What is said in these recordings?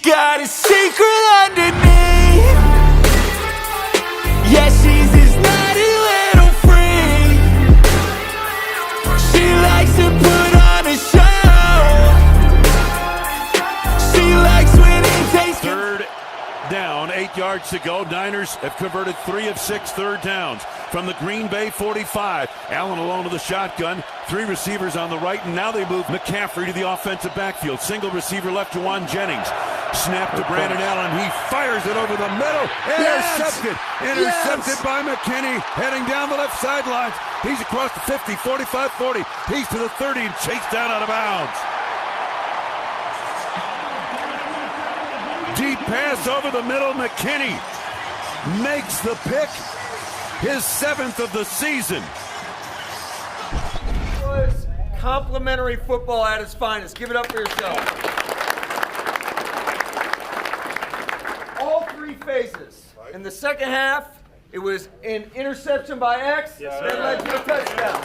got a secret underneath. Yeah, she's this naughty little freak. She likes to put on a show. She likes when it takes. Third down, 8 yards to go. Niners have converted 3 of 6 third downs from the Green Bay 45. Allen alone with the shotgun. 3 receivers on the right, and now they move McCaffrey to the offensive backfield. Single receiver left to Juwan Jennings. Snap to Brandon Allen. He fires it over the middle. Intercepted. Intercepted by McKinney. Heading down the left sideline. He's across the 50, 45, 40. He's to the 30 and chased down out of bounds. Deep pass over the middle. McKinney makes the pick. His 7th of the season. Was complimentary football at its finest. Give it up for yourself. All 3 phases. In the second half, it was an interception by X that led to a touchdown.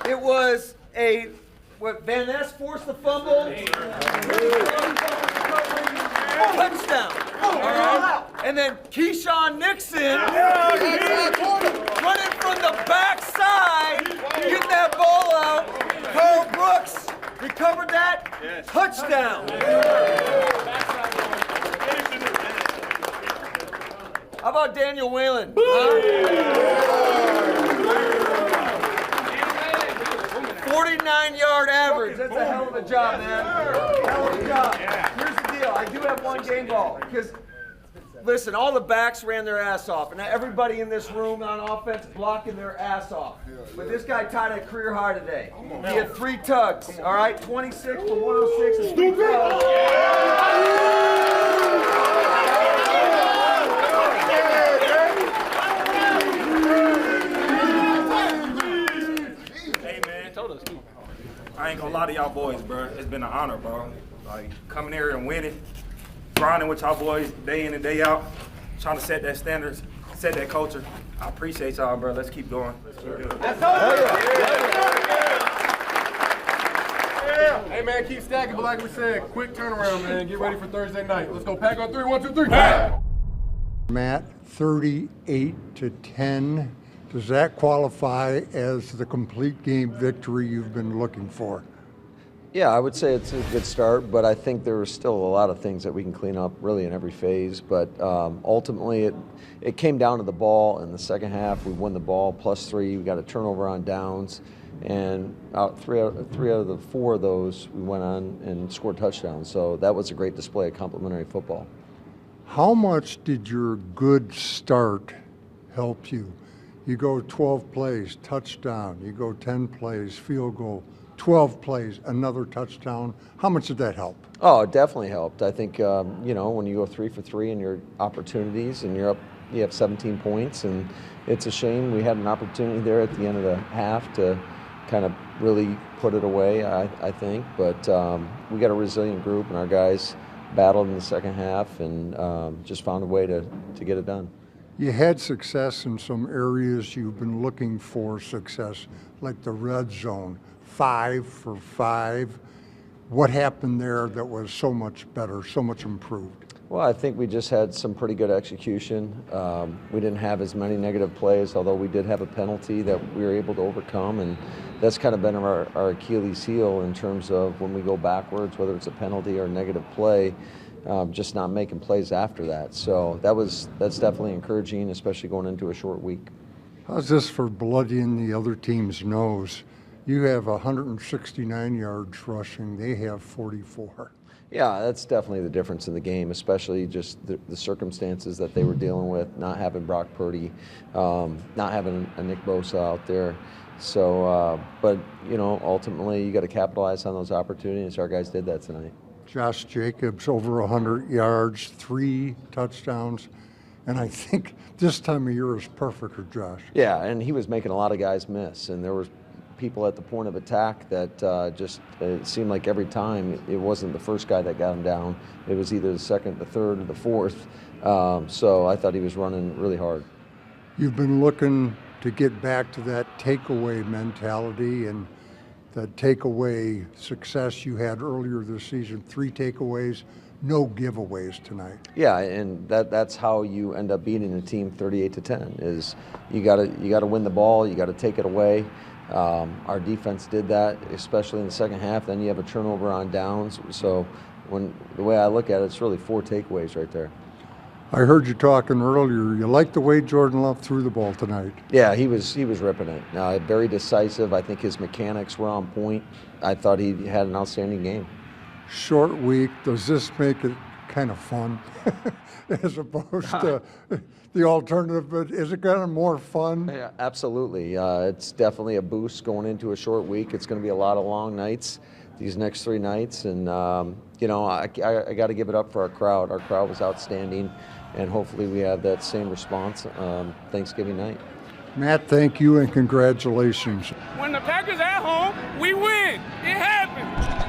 It was Van Ness forced the fumble. Touchdown. And then Keyshawn Nixon running from the backside, get that ball out. Carl Brooks recovered that. Touchdown. How about Daniel Whalen? 49-yard average. That's a hell of a job, man. Hell of a job. Here's the deal. I do have one game ball because, listen, all the backs ran their ass off, and everybody in this room on offense blocking their ass off. But this guy tied a career high today. He had 3 tugs. All right, 26 for 106 and 3 tugs. I ain't gonna lie to y'all boys, bro. It's been an honor, bro. Like, coming here and winning, grinding with y'all boys day in and day out, trying to set that standards, set that culture. I appreciate y'all, bro. Let's keep going. Let's keep doing it. Hey, man, keep stacking, but like we said, quick turnaround, man. Get ready for Thursday night. Let's go. Pack on 3, 1, 2, 3. Matt, 38-10. Does that qualify as the complete game victory you've been looking for? Yeah, I would say it's a good start, but I think there are still a lot of things that we can clean up really in every phase. But ultimately, it came down to the ball in the second half. We won the ball +3. We got a turnover on downs, and three out of the 4 of those we went on and scored touchdowns. So that was a great display of complementary football. How much did your good start help you? You go 12 plays, touchdown. You go 10 plays, field goal. 12 plays, another touchdown. How much did that help? Oh, it definitely helped. I think, when you go 3 for 3 in your opportunities and you're up, you have 17 points, and it's a shame we had an opportunity there at the end of the half to kind of really put it away, I think. But we got a resilient group, and our guys battled in the second half and just found a way to get it done. You had success in some areas you've been looking for success, like the red zone, 5 for 5. What happened there that was so much better, so much improved? Well, I think we just had some pretty good execution. We didn't have as many negative plays, although we did have a penalty that we were able to overcome, and that's kind of been our Achilles heel in terms of when we go backwards, whether it's a penalty or a negative play, just not making plays after that. So that's definitely encouraging, especially going into a short week. How's this for bloodying the other team's nose? You have 169 yards rushing. They have 44. Yeah, that's definitely the difference in the game, especially just the circumstances that they were dealing with, not having Brock Purdy, not having a Nick Bosa out there. So, but, ultimately you got to capitalize on those opportunities. Our guys did that tonight. Josh Jacobs over 100 yards, 3 touchdowns. And I think this time of year is perfect for Josh. Yeah, and he was making a lot of guys miss, and there were people at the point of attack that it seemed like every time it wasn't the first guy that got him down. It was either the second, the third, or the fourth. So I thought he was running really hard. You've been looking to get back to that takeaway mentality, and that takeaway success you had earlier this season. 3 takeaways, no giveaways tonight. Yeah, and that's how you end up beating a team 38-10. Is you got to win the ball, you got to take it away. Our defense did that, especially in the second half. Then you have a turnover on downs. So the way I look at it, it's really 4 takeaways right there. I heard you talking earlier. You liked the way Jordan Love threw the ball tonight. Yeah, he was ripping it. Very decisive. I think his mechanics were on point. I thought he had an outstanding game. Short week. Does this make it kind of fun as opposed to the alternative? But is it kind of more fun? Yeah, absolutely. It's definitely a boost going into a short week. It's going to be a lot of long nights these next 3 nights. And, I got to give it up for our crowd. Our crowd was outstanding. And hopefully we have that same response Thanksgiving night. Matt, thank you and congratulations. When the Packers at home, we win. It happens.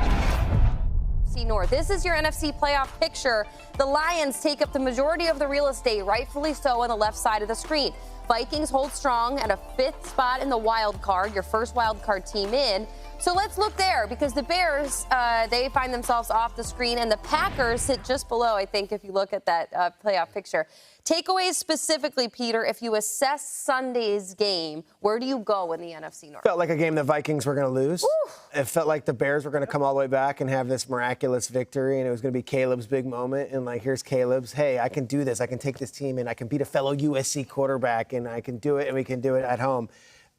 NFC North. This is your NFC playoff picture. The Lions take up the majority of the real estate, rightfully so, on the left side of the screen. Vikings hold strong at a 5th spot in the wild card, your first wild card team in. So let's look there, because the Bears, they find themselves off the screen, and the Packers sit just below, I think, if you look at that playoff picture. Takeaways specifically, Peter, if you assess Sunday's game, where do you go in the NFC North? Felt like a game the Vikings were going to lose. It felt like the Bears were going to come all the way back and have this miraculous victory, and it was going to be Caleb's big moment. And, here's Caleb's, hey, I can do this. I can take this team, and I can beat a fellow USC quarterback, and I can do it, and we can do it at home.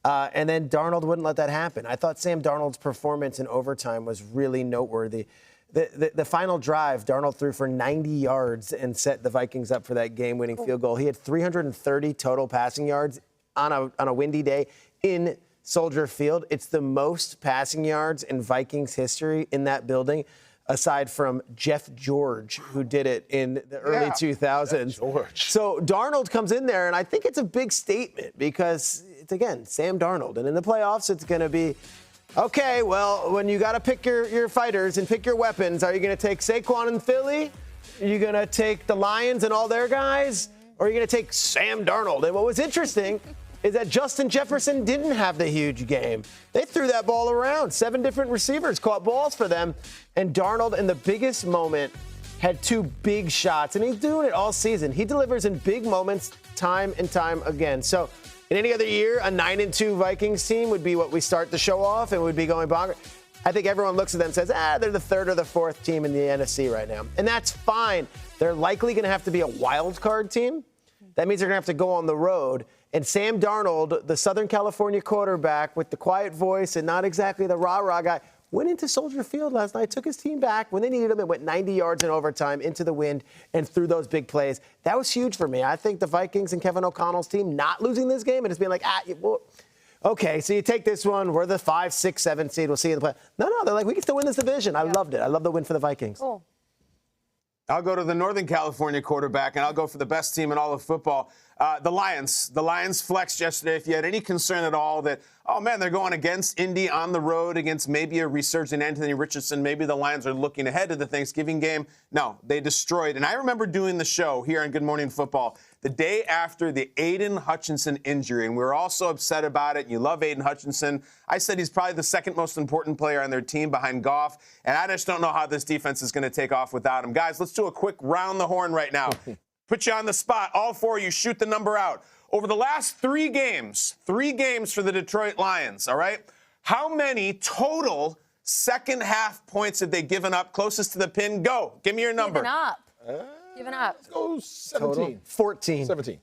And then Darnold wouldn't let that happen. I thought Sam Darnold's performance in overtime was really noteworthy. The final drive, Darnold threw for 90 yards and set the Vikings up for that game-winning field goal. He had 330 total passing yards on a windy day in Soldier Field. It's the most passing yards in Vikings history in that building, aside from Jeff George, who did it in the early 2000s. George. So Darnold comes in there, and I think it's a big statement because it's, again, Sam Darnold. And in the playoffs, it's going to be, okay, well, when you got to pick your fighters and pick your weapons, are you going to take Saquon and Philly? Are you going to take the Lions and all their guys? Or are you going to take Sam Darnold? And what was interesting is that Justin Jefferson didn't have the huge game. They threw that ball around. 7 different receivers caught balls for them. And Darnold, in the biggest moment, had 2 big shots. And he's doing it all season. He delivers in big moments time and time again. So in any other year, a 9-2 Vikings team would be what we start the show off and would be going bonkers. I think everyone looks at them and says, they're the 3rd or the 4th team in the NFC right now. And that's fine. They're likely going to have to be a wild card team. That means they're going to have to go on the road. And Sam Darnold, the Southern California quarterback with the quiet voice and not exactly the rah-rah guy, went into Soldier Field last night, took his team back when they needed him, and went 90 yards in overtime into the wind and threw those big plays. That was huge for me. I think the Vikings and Kevin O'Connell's team not losing this game and just being like, okay, so you take this one. We're the 5, 6, 7 seed. We'll see you in the play. No, they're like, we can still win this division. I loved it. I love the win for the Vikings. Cool. I'll go to the Northern California quarterback, and I'll go for the best team in all of football. The Lions. The Lions flexed yesterday. If you had any concern at all that, oh, man, they're going against Indy on the road against maybe a resurgent Anthony Richardson, maybe the Lions are looking ahead to the Thanksgiving game. No, they destroyed. And I remember doing the show here on Good Morning Football the day after the Aiden Hutchinson injury, and we were all so upset about it. You love Aiden Hutchinson. I said he's probably the 2nd most important player on their team behind Goff, and I just don't know how this defense is going to take off without him. Guys, let's do a quick round the horn right now. Put you on the spot. All 4 of you, shoot the number out. Over the last 3 games for the Detroit Lions, all right? How many total second-half points have they given up? Closest to the pin, go. Give me your number. Giving up. Let's go 17. Total? 14. 17.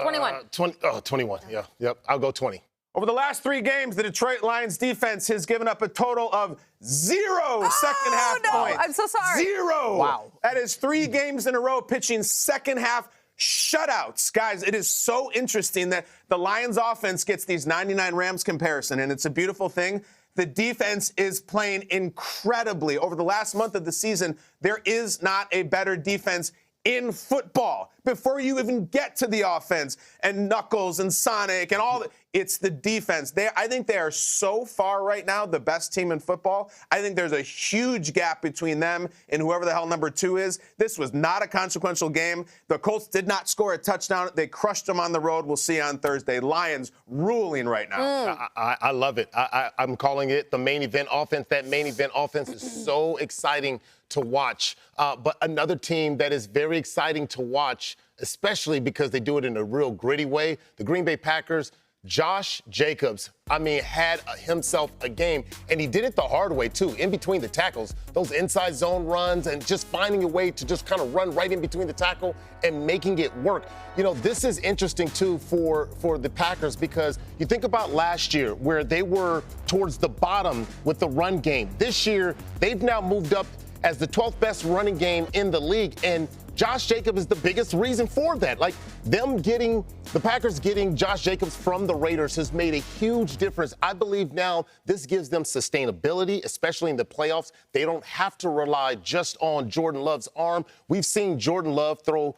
21. 21, yeah. Yep, I'll go 20. Over the last 3 games, the Detroit Lions defense has given up a total of 0 second-half points. I'm so sorry. 0. Wow. That is 3 games in a row pitching second-half shutouts. Guys, it is so interesting that the Lions offense gets these 99 Rams comparison, and it's a beautiful thing. The defense is playing incredibly. Over the last month of the season, there is not a better defense in football before you even get to the offense and Knuckles and Sonic and all that. It's the defense. I think they are so far right now the best team in football. I think there's a huge gap between them and whoever the hell number 2 is. This was not a consequential game. The Colts did not score a touchdown. They crushed them on the road. We'll see on Thursday. Lions ruling right now. I love it. I'm calling it the main event offense. That main event offense is so exciting to watch. But another team that is very exciting to watch, especially because they do it in a real gritty way, the Green Bay Packers. Josh Jacobs, had himself a game, and he did it the hard way, too, in between the tackles. Those inside zone runs and just finding a way to just kind of run right in between the tackle and making it work. You know, this is interesting, too, for the Packers because you think about last year where they were towards the bottom with the run game. This year, they've now moved up as the 12th best running game in the league, and Josh Jacobs is the biggest reason for that. Like, the Packers getting Josh Jacobs from the Raiders has made a huge difference. I believe now this gives them sustainability, especially in the playoffs. They don't have to rely just on Jordan Love's arm. We've seen Jordan Love throw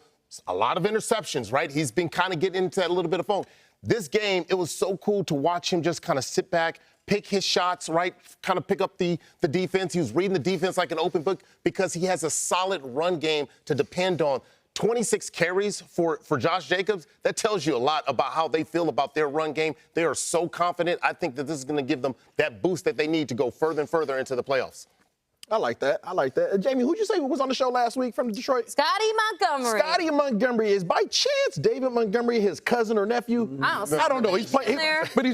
a lot of interceptions, right? He's been kind of getting into that a little bit of funk. This game, it was so cool to watch him just kind of sit back, pick his shots, right, kind of pick up the defense. He was reading the defense like an open book because he has a solid run game to depend on. 26 carries for Josh Jacobs, that tells you a lot about how they feel about their run game. They are so confident. I think that this is going to give them that boost that they need to go further and further into the playoffs. I like that. Jamie, who'd you say was on the show last week from Detroit? Scotty Montgomery. Scotty Montgomery is by chance David Montgomery, his cousin or nephew? I don't know. He's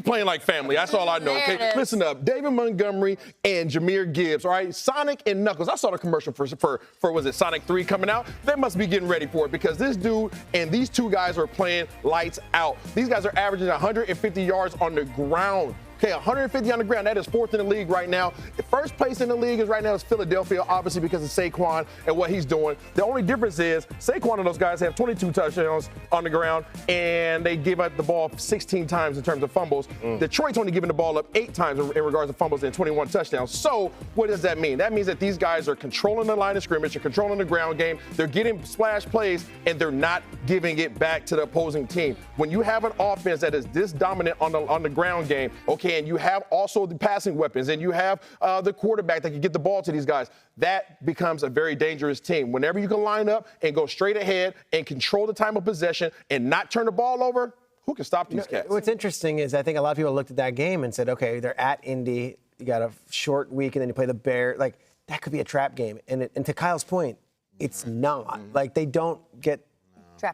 playing like family. That's all I know. Okay, listen up. David Montgomery and Jahmyr Gibbs. All right, Sonic and Knuckles. I saw the commercial for was it Sonic 3 coming out? They must be getting ready for it because this dude and these two guys are playing lights out. These guys are averaging 150 yards on the ground. Okay, 150 on the ground. That is 4th in the league right now. The first place in the league is right now is Philadelphia, obviously because of Saquon and what he's doing. The only difference is Saquon and those guys have 22 touchdowns on the ground, and they give up the ball 16 times in terms of fumbles. Detroit's only giving the ball up 8 times in regards to fumbles and 21 touchdowns. So what does that mean? That means that these guys are controlling the line of scrimmage, they're controlling the ground game, they're getting splash plays, and they're not giving it back to the opposing team. When you have an offense that is this dominant on the ground game, okay, and you have also the passing weapons, and you have the quarterback that can get the ball to these guys, that becomes a very dangerous team. Whenever you can line up and go straight ahead and control the time of possession and not turn the ball over, who can stop these cats? What's interesting is I think a lot of people looked at that game and said, okay, they're at Indy, you got a short week, and then you play the Bears. Like, that could be a trap game. And to Kyle's point, it's not. Like, they don't get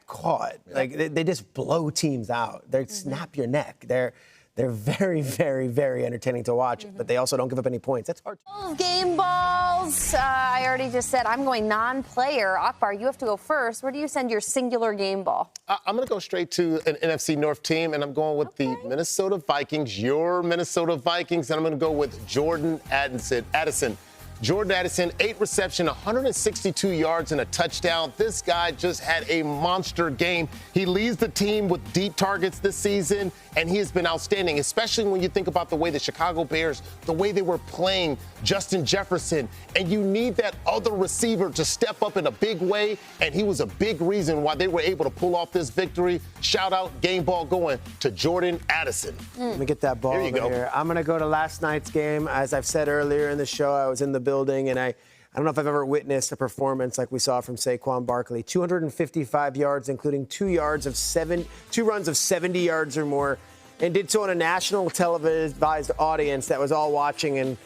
caught. Like, they just blow teams out. They snap your neck. They're very, very, very entertaining to watch, but they also don't give up any points. That's hard. Game balls. I already just said I'm going non-player. Akbar, you have to go first. Where do you send your singular game ball? I'm going to go straight to an NFC North team, and I'm going with the Minnesota Vikings, your Minnesota Vikings, and I'm going to go with Jordan Addison. Jordan Addison, 8 receptions, 162 yards and a touchdown. This guy just had a monster game. He leads the team with deep targets this season, and he has been outstanding, especially when you think about the way the Chicago Bears, the way they were playing Justin Jefferson. And you need that other receiver to step up in a big way, and he was a big reason why they were able to pull off this victory. Shout out, game ball going to Jordan Addison. Let me get that ball Here you go. here. I'm going to go to last night's game. As I've said earlier in the show, I was in the building, and I don't know if I've ever witnessed a performance like we saw from Saquon Barkley. 255 yards, including 2 runs of 70 yards or more, and did so on a national televised audience that was all watching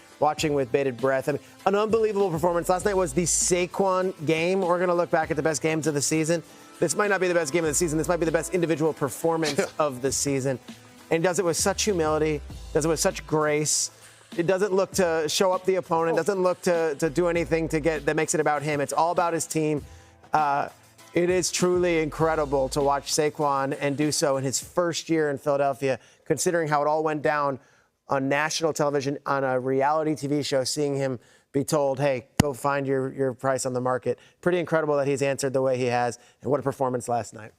with bated breath. I mean, an unbelievable performance. Last night was the Saquon game. We're going to look back at the best games of the season. This might not be the best game of the season. This might be the best individual performance of the season. And he does it with such humility, does it with such grace. It doesn't look to show up the opponent, doesn't look to do anything that makes it about him. It's all about his team. It is truly incredible to watch Saquon and do so in his first year in Philadelphia, considering how it all went down on national television on a reality TV show, seeing him be told, hey, go find your price on the market. Pretty incredible that he's answered the way he has, and what a performance last night.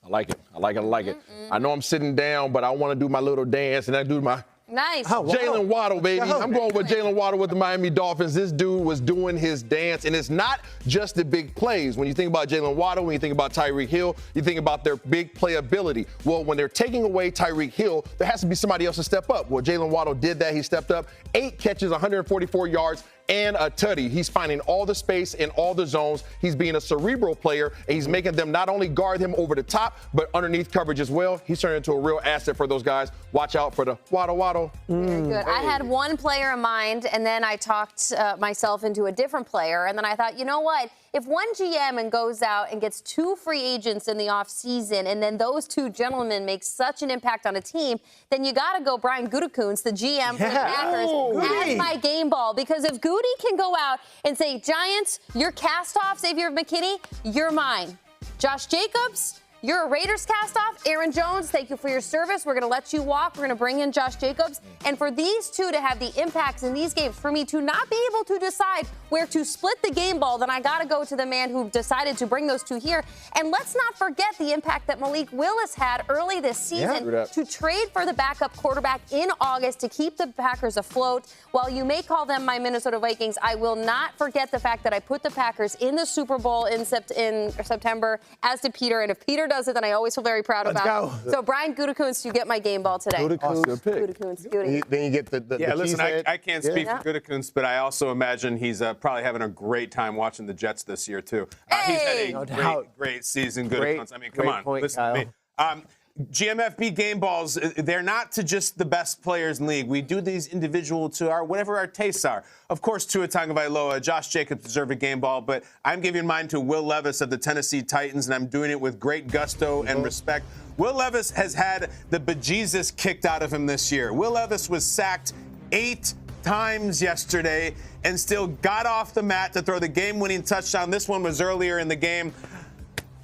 I like it. I like it. I know I'm sitting down, but I want to do my little dance, and I do my Nice. Jalen Waddle, baby. I'm going with Jalen Waddle with the Miami Dolphins. This dude was doing his dance, and it's not just the big plays. When you think about Jalen Waddle, when you think about Tyreek Hill, you think about their big playability. Well, when they're taking away Tyreek Hill, there has to be somebody else to step up. Well, Jalen Waddle did that. He stepped up. 8 catches, 144 yards, and a tutty. He's finding all the space in all the zones. He's being a cerebral player, and he's making them not only guard him over the top, but underneath coverage as well. He's turning into a real asset for those guys. Watch out for the Waddle. Very good. I had one player in mind, and then I talked myself into a different player, and then I thought, you know what? If one GM and goes out and gets 2 free agents in the offseason, and then those 2 gentlemen make such an impact on a team, then you got to go Brian Gutekunst, the GM for the Packers, as my game ball. Because if Goody can go out and say, Giants, you're cast off, Xavier McKinney, you're mine. Josh Jacobs, you're a Raiders cast-off. Aaron Jones, thank you for your service. We're going to let you walk. We're going to bring in Josh Jacobs. And for these 2 to have the impacts in these games, for me to not be able to decide where to split the game ball, then I got to go to the man who decided to bring those 2 here. And let's not forget the impact that Malik Willis had early this season to trade for the backup quarterback in August to keep the Packers afloat. While you may call them my Minnesota Vikings, I will not forget the fact that I put the Packers in the Super Bowl in September, as did Peter. And if Peter does it, then I always feel very proud about it. So, Brian Gutekunst, you get my game ball today. Gutekunst. Then you get the listen, I can't speak for Gutekunst, but I also imagine he's probably having a great time watching the Jets this year, too. He's had a great season, Gutekunst. I mean, come on, listen to me. GMFB game balls, they're not to just the best players in the league. We do these individual to whatever our tastes are. Of course, Tua Tagovailoa, Josh Jacobs deserve a game ball, but I'm giving mine to Will Levis of the Tennessee Titans, and I'm doing it with great gusto and respect. Will Levis has had the bejesus kicked out of him this year. Will Levis was sacked 8 times yesterday and still got off the mat to throw the game-winning touchdown. This one was earlier in the game.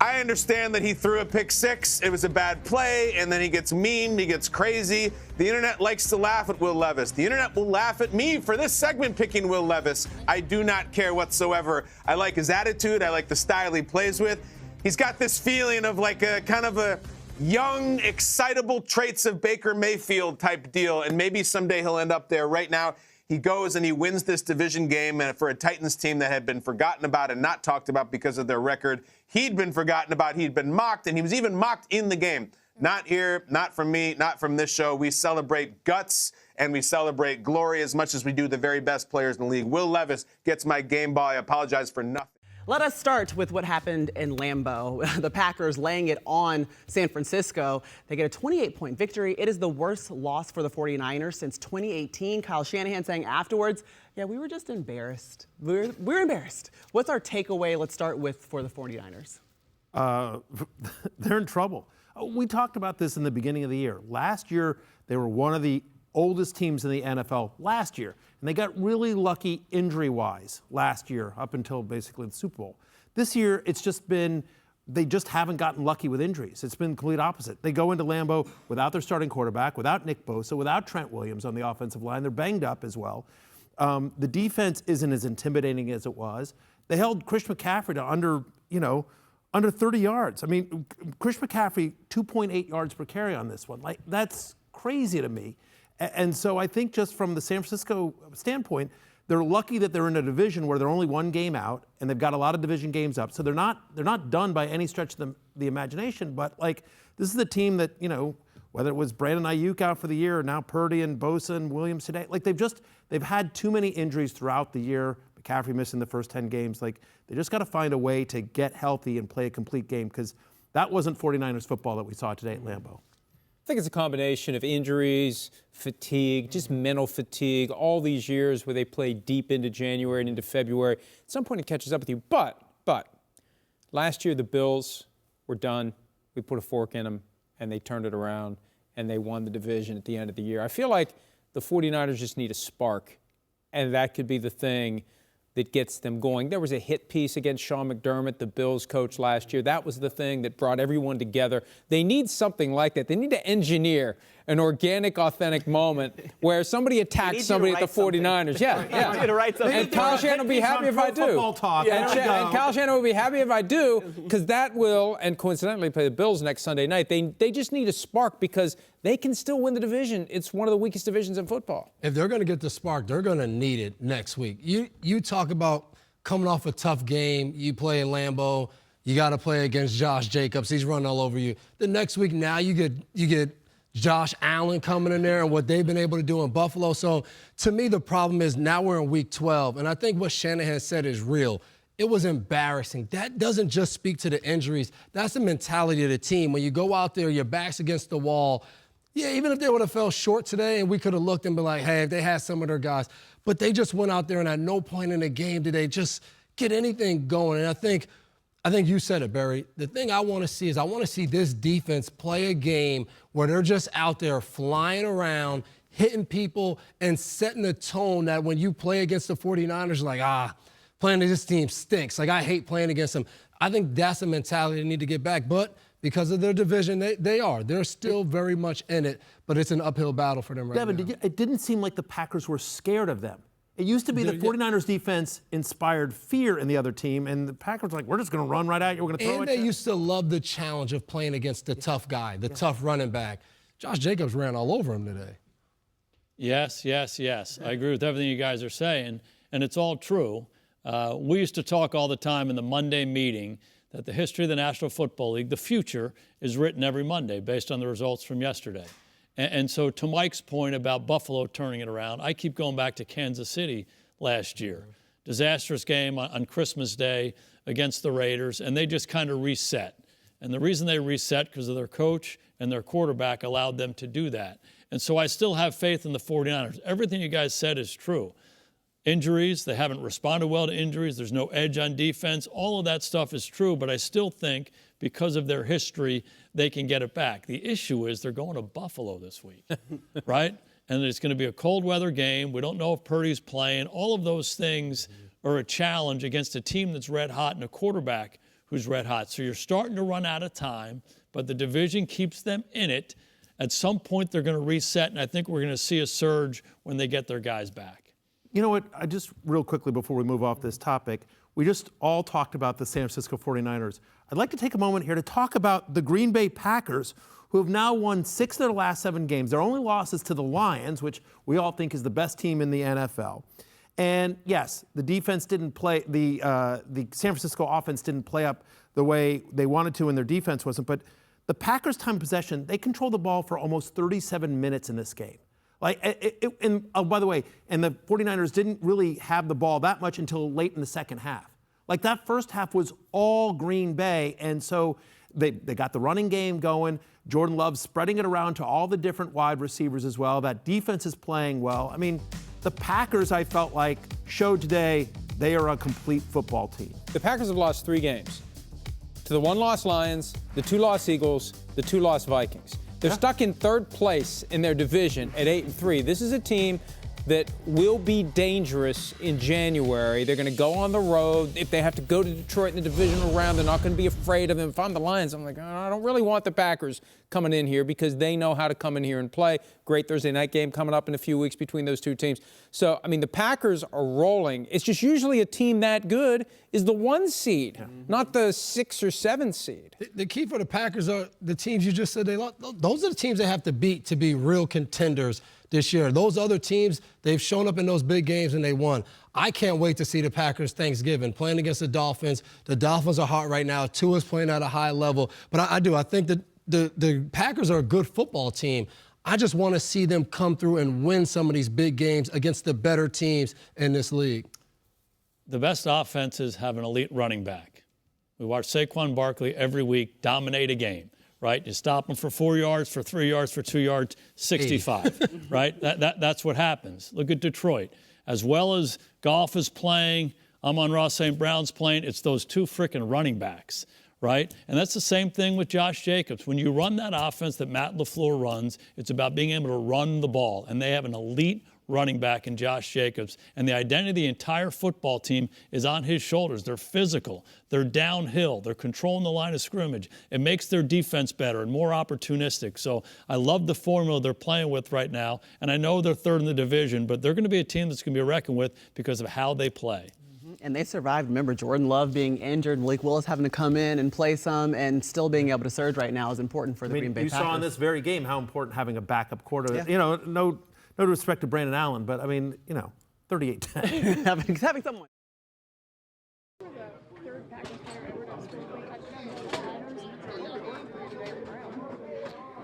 I understand that he threw a pick 6. It was a bad play, and then he gets memed, he gets crazy. The internet likes to laugh at Will Levis. The internet will laugh at me for this segment picking Will Levis. I do not care whatsoever. I like his attitude. I like the style he plays with. He's got this feeling of like a kind of a young, excitable traits of Baker Mayfield type deal, and maybe someday he'll end up there. Right now, he goes and he wins this division game, and for a Titans team that had been forgotten about and not talked about because of their record, he'd been forgotten about, he'd been mocked, and he was even mocked in the game. Not here, not from me, not from this show. We celebrate guts and we celebrate glory as much as we do the very best players in the league. Will Levis gets my game ball. I apologize for nothing. Let us start with what happened in Lambeau. The Packers laying it on San Francisco. They get a 28-point victory. It is the worst loss for the 49ers since 2018. Kyle Shanahan saying afterwards, yeah, we were just embarrassed. We're embarrassed. What's our takeaway? Let's start with for the 49ers. They're in trouble. We talked about this in the beginning of the year. Last year, they were one of the oldest teams in the NFL last year. And they got really lucky injury-wise last year up until basically the Super Bowl. This year, it's just been, they just haven't gotten lucky with injuries. It's been the complete opposite. They go into Lambeau without their starting quarterback, without Nick Bosa, without Trent Williams on the offensive line. They're banged up as well. The defense isn't as intimidating as it was. They held Chris McCaffrey to under 30 yards. I mean, Chris McCaffrey, 2.8 yards per carry on this one. Like, that's crazy to me. And so I think just from the San Francisco standpoint, they're lucky that they're in a division where they're only 1 game out, and they've got a lot of division games up. So they're not done by any stretch of the imagination. But like, this is the team that, whether it was Brandon Ayuk out for the year, or now Purdy and Bosa and Williams today, like they've had too many injuries throughout the year. McCaffrey missing the first 10 games. Like, they just got to find a way to get healthy and play a complete game, because that wasn't 49ers football that we saw today at Lambeau. I think it's a combination of injuries, fatigue, just mental fatigue, all these years where they play deep into January and into February. At some point it catches up with you. But last year the Bills were done. We put a fork in them, and they turned it around, and they won the division at the end of the year. I feel like the 49ers just need a spark, and that could be the thing that gets them going. There was a hit piece against Sean McDermott, the Bills coach last year. That was the thing that brought everyone together. They need something like that. They need to engineer an organic, authentic moment where somebody attacks somebody at the 49ers. Yeah, yeah. And Kyle Shanahan will be happy if I do. And Kyle Shanahan will be happy if I do, because that will, and coincidentally play the Bills next Sunday night. They just need a spark because they can still win the division. It's one of the weakest divisions in football. If they're going to get the spark, they're going to need it next week. You talk about coming off a tough game. You play in Lambeau. You got to play against Josh Jacobs. He's running all over you. The next week now you get Josh Allen coming in there and what they've been able to do in Buffalo. So to me, the problem is now we're in week 12, and I think what Shanahan said is real. It was embarrassing. That doesn't just speak to the injuries. That's the mentality of the team. When you go out there, your back's against the wall. Yeah, even if they would have fell short today and we could have looked and been like, hey, if they had some of their guys. But they just went out there and at no point in the game did they just get anything going. And I think you said it, Barry. The thing I want to see is I want to see this defense play a game where they're just out there flying around, hitting people, and setting the tone that when you play against the 49ers, like, playing against this team stinks. Like, I hate playing against them. I think that's a mentality they need to get back. But because of their division, they're still very much in it, but it's an uphill battle for them right now. Devin, it didn't seem like the Packers were scared of them. It used to be the 49ers defense inspired fear in the other team, and the Packers were like, we're just going to run right at you. We're going to throw it. And they used to love the challenge of playing against the tough guy, the tough running back. Josh Jacobs ran all over him today. Yes. I agree with everything you guys are saying, and it's all true. We used to talk all the time in the Monday meeting that the history of the National Football League, the future, is written every Monday based on the results from yesterday. And so to Mike's point about Buffalo turning it around, I keep going back to Kansas City last year. Disastrous game on Christmas Day against the Raiders, and they just kind of reset. And the reason they reset because of their coach and their quarterback allowed them to do that. And so I still have faith in the 49ers. Everything you guys said is true. Injuries, they haven't responded well to injuries. There's no edge on defense. All of that stuff is true, but I still think because of their history, they can get it back. The issue is they're going to Buffalo this week, right? And it's going to be a cold weather game. We don't know if Purdy's playing. All of those things are a challenge against a team that's red hot and a quarterback who's red hot. So you're starting to run out of time, but the division keeps them in it. At some point, they're going to reset, and I think we're going to see a surge when they get their guys back. You know what? I just real quickly before we move off this topic, we just all talked about the San Francisco 49ers. I'd like to take a moment here to talk about the Green Bay Packers, who have now won 6 of their last 7 games. Their only loss is to the Lions, which we all think is the best team in the NFL. And yes, the defense didn't play, the San Francisco offense didn't play up the way they wanted to, and their defense wasn't. But the Packers' time of possession, they controlled the ball for almost 37 minutes in this game. And by the way, and the 49ers didn't really have the ball that much until late in the second half. Like that first half was all Green Bay, and so they got the running game going. Jordan Love spreading it around to all the different wide receivers as well. That defense is playing well. I mean, the Packers, I felt like, showed today they are a complete football team. The Packers have lost 3 games. To the 1-loss Lions, the 2-loss Eagles, the 2-loss Vikings. They're stuck in 3rd place in their division at 8-3. This is a team that will be dangerous in January. They're going to go on the road. If they have to go to Detroit in the divisional round, they're not going to be afraid of them. If I'm the Lions, I'm like, I don't really want the Packers coming in here because they know how to come in here and play. Great Thursday night game coming up in a few weeks between those 2 teams. So, I mean, the Packers are rolling. It's just usually a team that good is the 1 seed, not the 6 or 7 seed. The key for the Packers are the teams you just said they lost. Those are the teams they have to beat to be real contenders this year. Those other teams, they've shown up in those big games and they won. I can't wait to see the Packers Thanksgiving playing against the Dolphins. The Dolphins are hot right now. Tua's playing at a high level. But I think that the Packers are a good football team. I just want to see them come through and win some of these big games against the better teams in this league. The best offenses have an elite running back. We watch Saquon Barkley every week dominate a game. Right? You stop them for 4 yards, for 3 yards, for 2 yards, 65, right? That's what happens. Look at Detroit. As well as Goff is playing, Amon-Ra St. Brown's playing, it's those 2 frickin' running backs, right? And that's the same thing with Josh Jacobs. When you run that offense that Matt LaFleur runs, it's about being able to run the ball. And they have an elite running back in Josh Jacobs. And the identity of the entire football team is on his shoulders. They're physical. They're downhill. They're controlling the line of scrimmage. It makes their defense better and more opportunistic. So I love the formula they're playing with right now. And I know they're third in the division, but they're going to be a team that's going to be reckoned with because of how they play. And they survived. Remember, Jordan Love being injured, Malik Willis having to come in and play some, and still being able to surge right now is important for the Green Bay Packers. You saw in this very game how important having a backup quarterback. Yeah. No respect to Brandon Allen, but 38-10. having someone.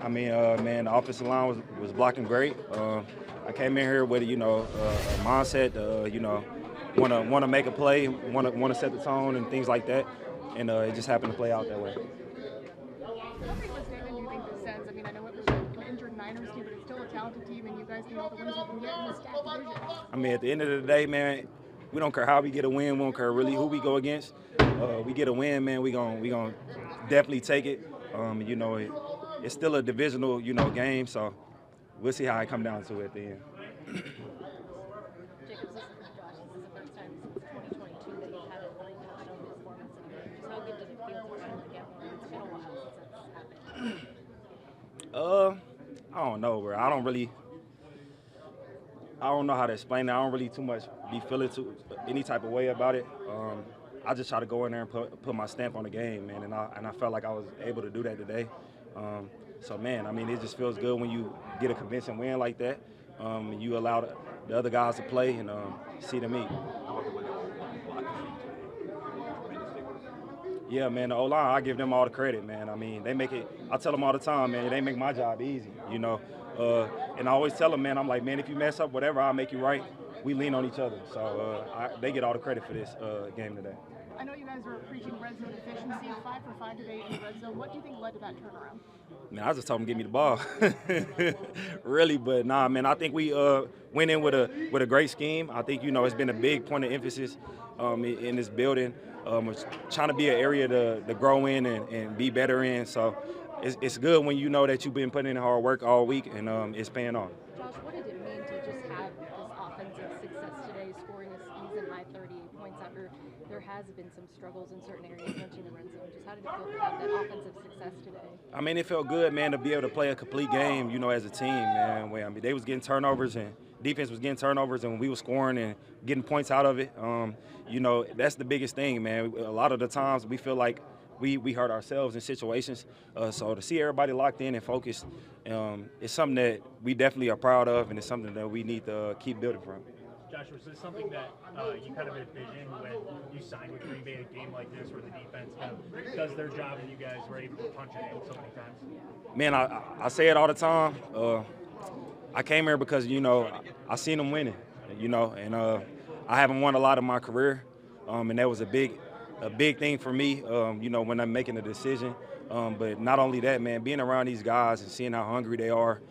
I mean, man, the offensive line was blocking great. I came in here with a mindset, want to make a play, want to set the tone and things like that, and it just happened to play out that way. How big a statement do you think this sends? I mean, I know it was an injured Niners team, but it's still a talented team, and you guys need all the wins you can get in this stacked division. I mean, at the end of the day, man, we don't care how we get a win. We don't care really who we go against. We get a win, man. We gonna definitely take it. It's still a divisional, game, so we'll see how it come down to it at the end. Jacobs, this is Josh. This is the first time since 2022 that you've had a really touchdown performance in a game. Just how good did it feel to finally get one? It's been a while since it's happened. I don't know, bro. I don't know how to explain it. I don't really too much be feeling any type of way about it. I just try to go in there and put my stamp on the game, man, and I felt like I was able to do that today. So, man, I mean, it just feels good when you get a convincing win like that. And you allow the other guys to play and see them eat. Yeah, man, the O-line, I give them all the credit, man. I mean, they make it, I tell them all the time, man, they make my job easy, And I always tell them, man, I'm like, man, if you mess up, whatever, I'll make you right. We lean on each other. So they get all the credit for this game today. I know you guys were preaching red zone efficiency, 5 for 5 today in the red zone. What do you think led to that turnaround? Man, I just told him to give me the ball, really. But nah, man, I think we went in with a great scheme. I think it's been a big point of emphasis in this building. Trying to be an area to grow in and be better in. So it's good when you know that you've been putting in hard work all week and it's paying off. Josh, what did it mean to just have this offensive success today, scoring a season-high 38 points after there has been some struggles in certain areas, mentioning the red zone? Just how did it feel to have that offensive success today? I mean, it felt good, man, to be able to play a complete game, as a team, man. Where, I mean, they was getting turnovers and defense was getting turnovers and we were scoring and getting points out of it. That's the biggest thing, man. A lot of the times we feel like we hurt ourselves in situations. So to see everybody locked in and focused is something that we definitely are proud of, and it's something that we need to keep building from. Josh, was this something that you kind of envisioned when you signed with Green Bay, a game like this where the defense kind of does their job and you guys were able to punch it in so many times? Man, I say it all the time. I came here because, I seen them winning, and I haven't won a lot in my career, and that was a big thing for me, when I'm making a decision. But not only that, man, being around these guys and seeing how hungry they are,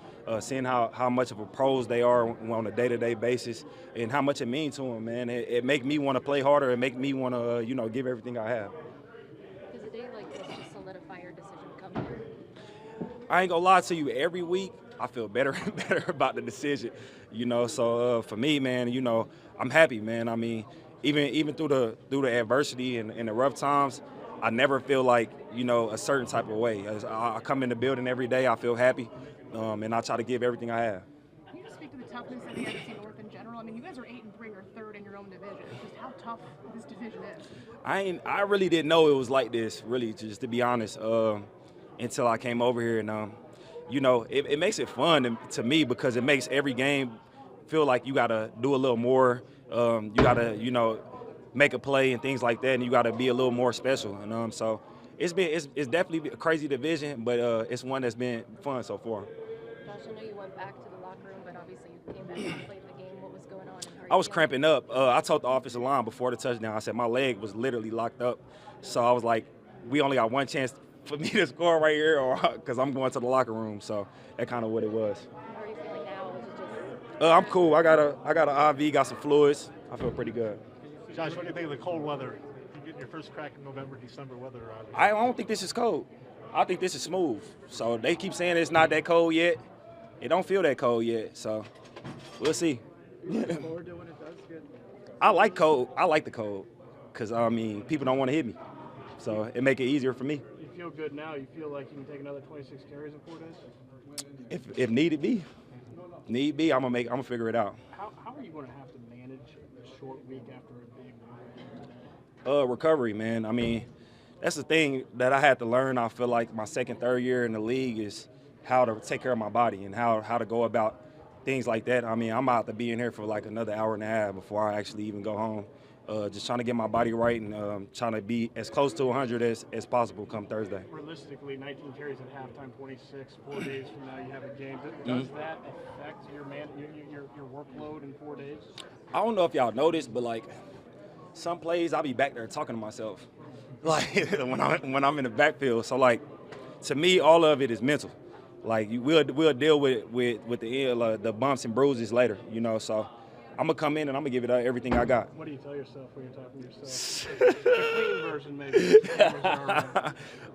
seeing how much of a pros they are on a day-to-day basis and how much it means to them, man. It make me want to play harder. It make me want to, give everything I have. Does a day like this just solidify your decision to come here? I ain't gonna lie to you. Every week, I feel better and better about the decision, So for me, man, I'm happy, man. I mean, even through the adversity and the rough times, I never feel like, a certain type of way. As I come in the building every day, I feel happy, and I try to give everything I have. Can you just speak to the toughness of the NFC North in general? I mean, you guys are 8-3 or third in your own division. Just how tough this division is. I really didn't know it was like this, really, just to be honest, until I came over here. And, it makes it fun to me because it makes every game feel like you got to do a little more. You got to, make a play and things like that, and you got to be a little more special. And so it's definitely a crazy division, but it's one that's been fun so far. Josh, I know you went back to the locker room, but obviously you came back and played the game. What was going on? I was cramping up. I told the offensive line before the touchdown, I said my leg was literally locked up. So I was like, we only got one chance for me to score right here, or because I'm going to the locker room. So that's kind of what it was. How are you feeling now? Is it just... I'm cool. I got an IV, got some fluids. I feel pretty good. Josh, what do you think of the cold weather? You getting your first crack in November, December weather around here? I don't think this is cold. I think this is smooth. So they keep saying it's not that cold yet. It don't feel that cold yet. So we'll see. I like cold. I like the cold because, I mean, people don't want to hit me. So it make it easier for me. You feel good now? You feel like you can take another 26 carries in 4 days? If need be, I'm gonna figure it out. How are you going to have to manage a short week after a big win? Recovery, man. I mean, that's the thing that I had to learn. I feel like my second, third year in the league is how to take care of my body and how to go about things like that. I mean, I'm out to be in here for like another hour and a half before I actually even go home. Just trying to get my body right and trying to be as close to 100 as possible come Thursday. Realistically, 19 carries at halftime, 26, 4 days from now you have a game. Does that affect your workload in 4 days? I don't know if y'all noticed, but like some plays I'll be back there talking to myself, like when I'm in the backfield. So like to me, all of it is mental. Like we'll deal with the bumps and bruises later, you know. So I'm gonna come in and I'm gonna give it everything I got. What do you tell yourself when you're talking to yourself? The clean version, maybe.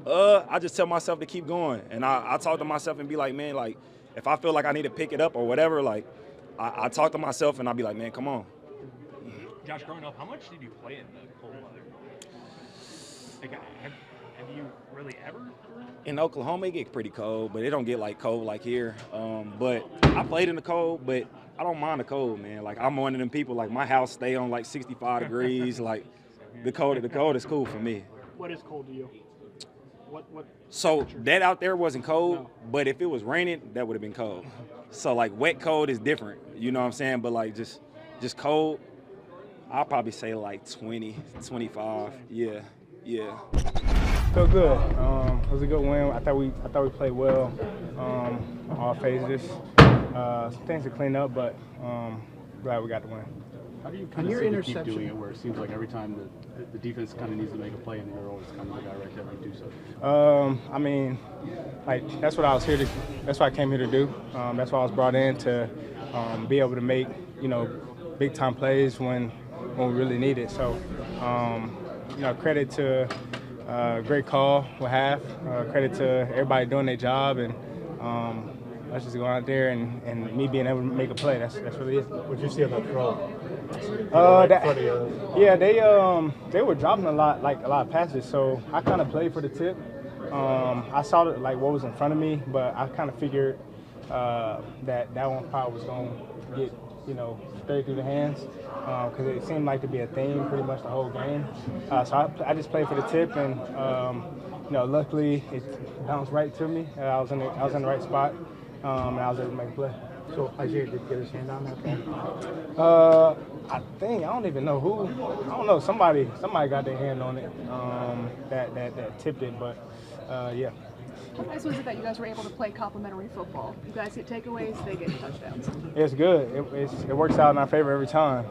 I just tell myself to keep going, and I talk to myself and be like, man, like if I feel like I need to pick it up or whatever, like I talk to myself and I'll be like, man, come on. Josh, growing up, how much did you play in the cold weather? Like, have you really ever? In Oklahoma, it gets pretty cold, but it don't get like cold like here. But I played in the cold, but I don't mind the cold, man. Like I'm one of them people. Like my house stay on like 65 degrees. Like the cold is cool for me. What is cold to you? What? So that out there wasn't cold, but if it was raining, that would have been cold. So like wet cold is different. You know what I'm saying? But like just cold, I'll probably say like 20, 25. Yeah. Felt good. It was a good win. I thought we played well all phases. Some things to clean up, but glad we got the win. How do you kind of keep doing it where it seems like every time the defense kind of needs to make a play and you're always kind of the guy right there to do so? I mean, like that's what I was here to. That's what I came here to do. That's why I was brought in to be able to make big time plays when we really need it. So credit to great call with half. Credit to everybody doing their job and. Let's just go out there and me being able to make a play. That's really it. What did you see on that throw? They were dropping a lot of passes. So I kind of played for the tip. I saw like what was in front of me, but I kind of figured that one probably was going to get straight through the hands because it seemed like to be a theme pretty much the whole game. So I just played for the tip and luckily it bounced right to me. I was in the right spot. And I was able to make a play. So Isaiah did get his hand on that ball? I don't even know who. I don't know. Somebody got their hand on it that tipped it, but yeah. How nice was it that you guys were able to play complementary football? You guys get takeaways, they get touchdowns. It's good. It works out in our favor every time.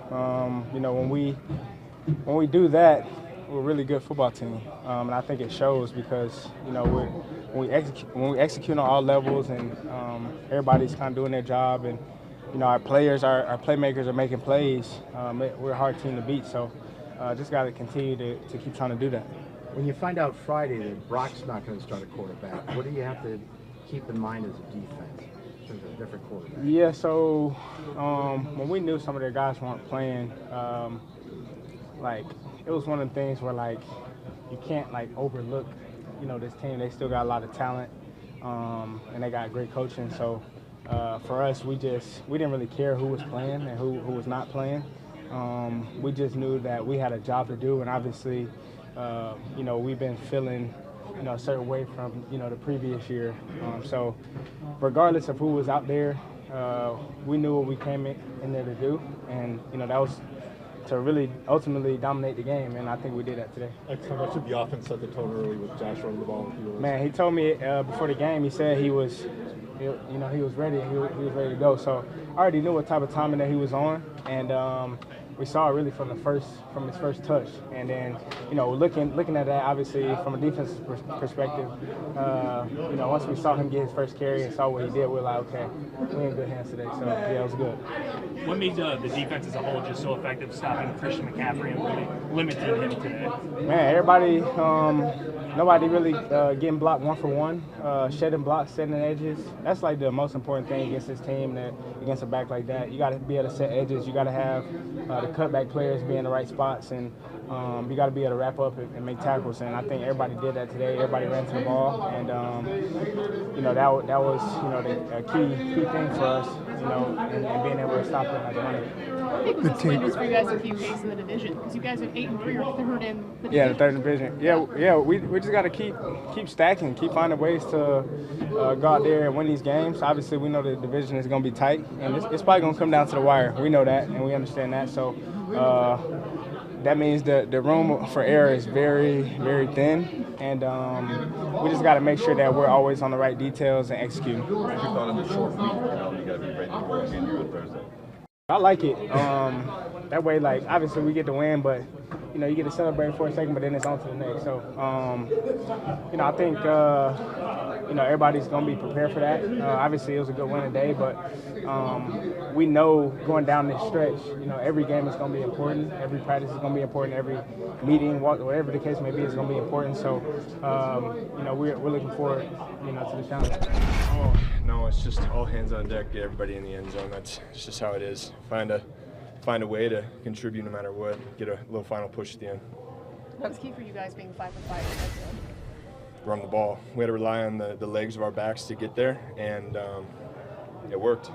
When we do that, we're a really good football team, and I think it shows because when we execute on all levels and everybody's kind of doing their job, and our players, our playmakers are making plays. We're a hard team to beat, so just got to continue to keep trying to do that. When you find out Friday that Brock's not going to start a quarterback, what do you have to keep in mind as a defense in terms of a different quarterback? Yeah, so when we knew some of their guys weren't playing, it was one of the things where you can't overlook this team. They still got a lot of talent and they got great coaching. So for us, we didn't really care who was playing and who was not playing. We just knew that we had a job to do, and obviously we've been feeling a certain way from the previous year. So regardless of who was out there, we knew what we came in there to do, and that was to really ultimately dominate the game, and I think we did that today. How much did the offense set the tone early with Josh running the ball? Man, he told me before the game, he said he was ready. He was ready to go. So I already knew what type of timing that he was on, and we saw it really from his first touch. And then, you know, looking at that, obviously from a defensive perspective, you know, once we saw him get his first carry and saw what he did, we were like, okay, we're in good hands today. So yeah, it was good. What made the defense as a whole just so effective stopping Christian McCaffrey and really limiting him today? Man, everybody, nobody really getting blocked 1-for-1, shedding blocks, setting edges. That's like the most important thing against this team, that against a back like that. You got to be able to set edges. You got to have the cutback players be in the right spots, and you got to be able to wrap up and make tackles. And I think everybody did that today. Everybody ran to the ball, and you know, that was, you know, the key thing for us, you know, and being able to stop them at the running. How big was this win just for you guys to keep pace in the division? Because you guys are 8-3 or third in the division. Yeah, the third division. Yeah, we just got to keep stacking, keep finding ways to go out there and win these games. Obviously, we know the division is going to be tight, and it's probably going to come down to the wire. We know that, and we understand that. So that means the room for error is very, very thin, and we just got to make sure that we're always on the right details and executing. I like it. That way, like, obviously we get the win, but, you know, you get to celebrate for a second, but then it's on to the next. So, you know, I think, you know, everybody's going to be prepared for that. Obviously, it was a good win today, but we know going down this stretch, you know, every game is going to be important. Every practice is going to be important. Every meeting, whatever the case may be, is going to be important. So, you know, we're looking forward, you know, to the challenge. Oh, no, it's just all hands on deck, get everybody in the end zone. It's just how it is. Find a way to contribute no matter what, get a little final push at the end. What's key for you guys being 5-for-5? Run the ball. We had to rely on the legs of our backs to get there, and it worked.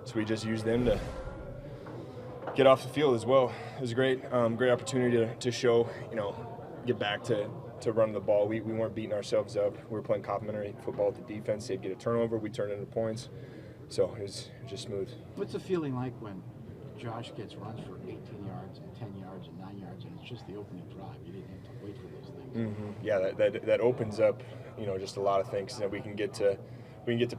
So we just used them to get off the field as well. It was a great opportunity to show, you know, get back to run the ball. We weren't beating ourselves up. We were playing complementary football with the defense. They'd get a turnover, we turned it into points. So it was just smooth. What's the feeling like when Josh gets runs for 18 yards and 10 yards and 9 yards, and it's just the opening drive? You didn't have to wait for those things. Mm-hmm. Yeah, that opens up, you know, just a lot of things that we can get to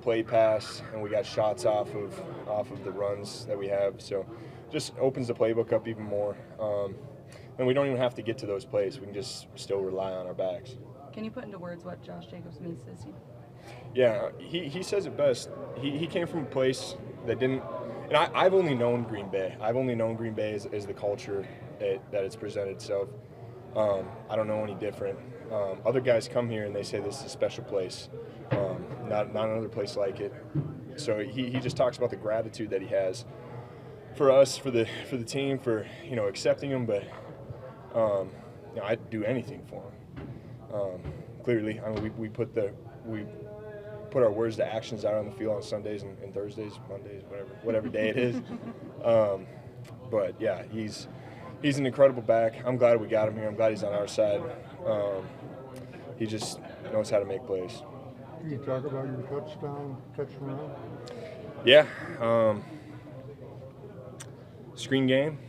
play pass, and we got shots off of the runs that we have. So just opens the playbook up even more. And we don't even have to get to those plays. We can just still rely on our backs. Can you put into words what Josh Jacobs means to this team? Yeah, he says it best. He came from a place that didn't, and I've only known Green Bay. I've only known Green Bay as the culture that it's presented itself. I don't know any different. Other guys come here and they say this is a special place, not another place like it. So he just talks about the gratitude that he has for us, for the team, for, you know, accepting him. But you know, I'd do anything for him. Clearly, I mean, we put our words to actions out on the field on Sundays and Thursdays, Mondays, whatever day it is. But yeah, he's an incredible back. I'm glad we got him here. I'm glad he's on our side. He just knows how to make plays. Can you talk about your touchdown, catching around? Yeah. Screen game.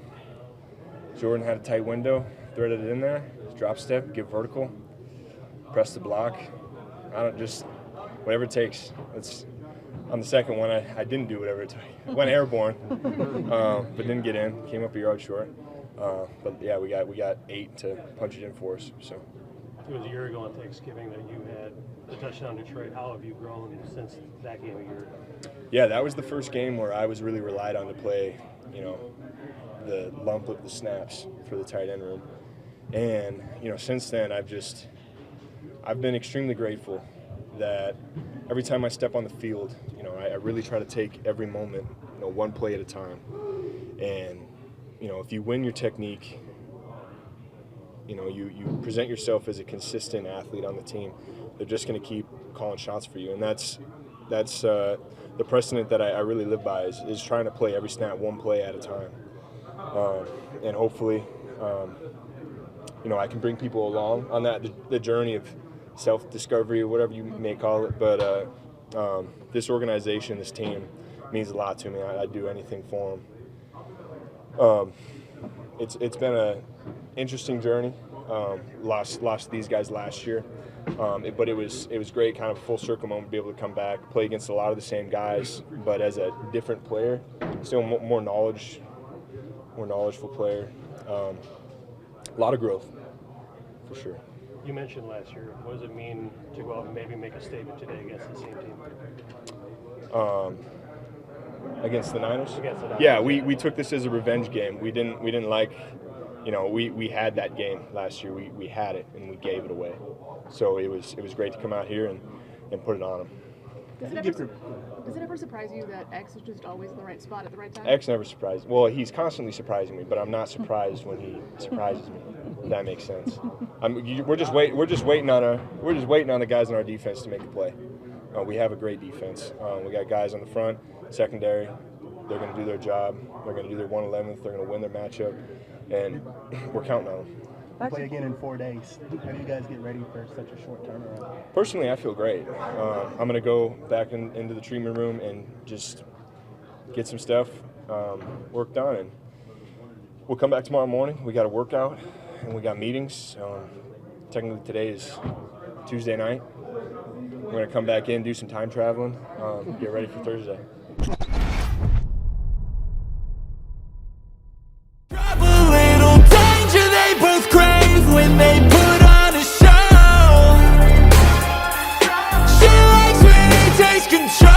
Jordan had a tight window, threaded it in there, drop step, give vertical, press the block. Whatever it takes. On the second one, I didn't do whatever it took. Went airborne, but didn't get in. Came up a yard short. But yeah, we got 8 to punch it in for us. So. It was a year ago on Thanksgiving that you had the touchdown in Detroit. How have you grown since that game a year ago? Yeah, that was the first game where I was really relied on to play, you know, the lump of the snaps for the tight end room. And, you know, since then I've been extremely grateful that every time I step on the field, you know, I really try to take every moment, you know, one play at a time. And, you know, if you win your technique, you know, you present yourself as a consistent athlete on the team, they're just going to keep calling shots for you. And that's the precedent that I really live by is trying to play every snap one play at a time. And hopefully, you know, I can bring people along on the journey of self-discovery or whatever you may call it. But this organization, this team, means a lot to me. I'd do anything for them. It's been an interesting journey. Lost these guys last year, but it was great, kind of a full circle moment to be able to come back, play against a lot of the same guys, but as a different player, still more knowledge more knowledgeable player. A lot of growth, for sure. You mentioned last year. What does it mean to go out and maybe make a statement today against the same team? Against the Niners? Against the Niners. Yeah, we took this as a revenge game. We didn't like, we had that game last year. We had it and we gave it away. So it was great to come out here and put it on them. Does it ever surprise you that X is just always in the right spot at the right time? X never surprised. Well, he's constantly surprising me, but I'm not surprised when he surprises me. If that makes sense. We're just waiting on the guys on our defense to make a play. We have a great defense. We got guys on the front, secondary. They're going to do their job. They're going to do their 111th. They're going to win their matchup, and we're counting on them. Play again in 4 days. How do you guys get ready for such a short turnaround? Personally, I feel great. I'm going to go back into the treatment room and just get some stuff worked on, and we'll come back tomorrow morning. We got a workout, and we got meetings. Technically, today is Tuesday night. We're going to come back in, do some time traveling, get ready for Thursday. When they put on a show, she likes when he takes control.